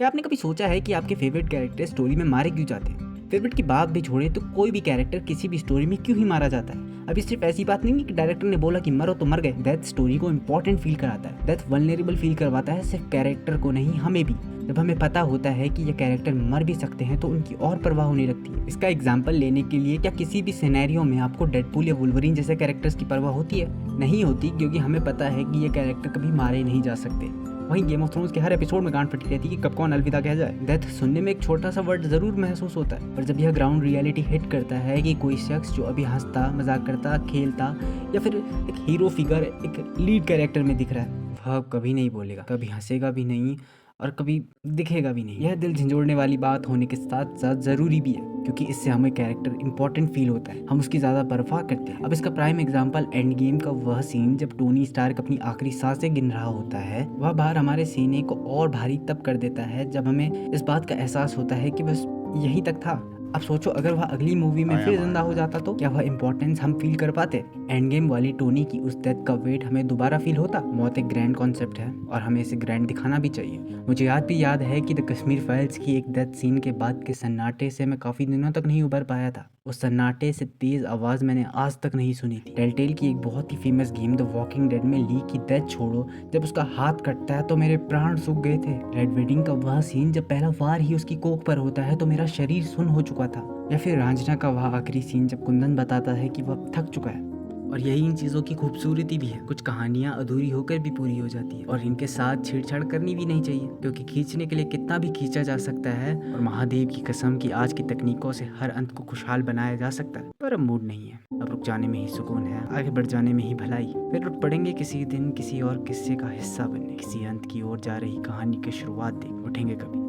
क्या आपने कभी सोचा है कि आपके फेवरेट कैरेक्टर स्टोरी में मारे क्यों जाते हैं? फेवरेट की बात भी छोड़े तो कोई भी कैरेक्टर किसी भी स्टोरी में क्यों ही मारा जाता है? अभी सिर्फ ऐसी बात नहीं है कि डायरेक्टर ने बोला कि मरो तो मर गए। डेथ स्टोरी को इंपॉर्टेंट फील कराता है, डेथ वल्नरेबल फील करवाता है, सिर्फ कैरेक्टर को नहीं हमें भी। जब हमें पता होता है कि ये कैरेक्टर मर भी सकते हैं तो उनकी और परवाह होने लगती है। इसका एग्जाम्पल लेने के लिए, क्या किसी भी सिनेरियो में आपको डेडपूल या वुल्वरीन जैसे कैरेक्टर्स की परवाह होती है? नहीं होती, क्योंकि हमें पता है कि ये कैरेक्टर कभी मारे नहीं जा सकते। वहीं गेम ऑफ थ्रोन्स के हर एपिसोड में गांड फटी रहती है कि कब कौन अलविदा कह जाए। डेथ सुनने में एक छोटा सा वर्ड जरूर महसूस होता है, पर जब यह ग्राउंड रियलिटी हिट करता है कि कोई शख्स जो अभी हंसता, मजाक करता, खेलता या फिर एक हीरो फिगर, एक लीड कैरेक्टर में दिख रहा है, वह अब कभी नहीं बोलेगा, कभी हंसेगा भी नहीं और कभी दिखेगा भी नहीं। यह दिल झंझोड़ने वाली बात होने के साथ साथ जरूरी भी है, क्योंकि इससे हमें कैरेक्टर इंपॉर्टेंट फील होता है, हम उसकी ज्यादा परवाह करते हैं। अब इसका प्राइम एग्जांपल एंड गेम का वह सीन जब टोनी स्टार्क अपनी आखिरी सांसें गिन रहा होता है। वह बाहर हमारे सीने को और भारी तब कर देता है जब हमें इस बात का एहसास होता है कि बस यही तक था। अब सोचो, अगर वह अगली मूवी में फिर जिंदा हो जाता तो क्या वह इंपॉर्टेंस हम फील कर पाते? एंड गेम वाली टोनी की उस डेथ का वेट हमें दोबारा फील होता? मौत एक ग्रैंड कॉन्सेप्ट है और हमें इसे ग्रैंड दिखाना भी चाहिए। मुझे याद है कि द कश्मीर फाइल्स की एक डेथ सीन के बाद के सन्नाटे से मैं काफी दिनों तक नहीं उबर पाया था। उस सन्नाटे से तेज आवाज मैंने आज तक नहीं सुनी थी। टेलटेल की एक बहुत ही famous game the walking dead में ली की डेथ छोड़ो, जब उसका हाथ कटता है तो मेरे प्राण सूख गए थे। रेड वेडिंग का वह सीन जब पहला वार ही उसकी कोख पर होता है तो मेरा शरीर सुन्न हो चुका था। या फिर रांझना का वह आखिरी सीन जब कुंदन बताता है कि वह थक चुका है। और यही इन चीज़ों की खूबसूरती भी है। कुछ कहानियाँ अधूरी होकर भी पूरी हो जाती है और इनके साथ छेड़छाड़ करनी भी नहीं चाहिए, क्योंकि खींचने के लिए कितना भी खींचा जा सकता है। और महादेव की कसम कि आज की तकनीकों से हर अंत को खुशहाल बनाया जा सकता है, पर अब मूड नहीं है। अब रुक जाने में ही सुकून है, आगे बढ़ जाने में ही भलाई। फिर रुक पड़ेंगे किसी दिन किसी और किस्से का हिस्सा बनने, किसी अंत की ओर जा रही कहानी की शुरुआत देख उठेंगे कभी।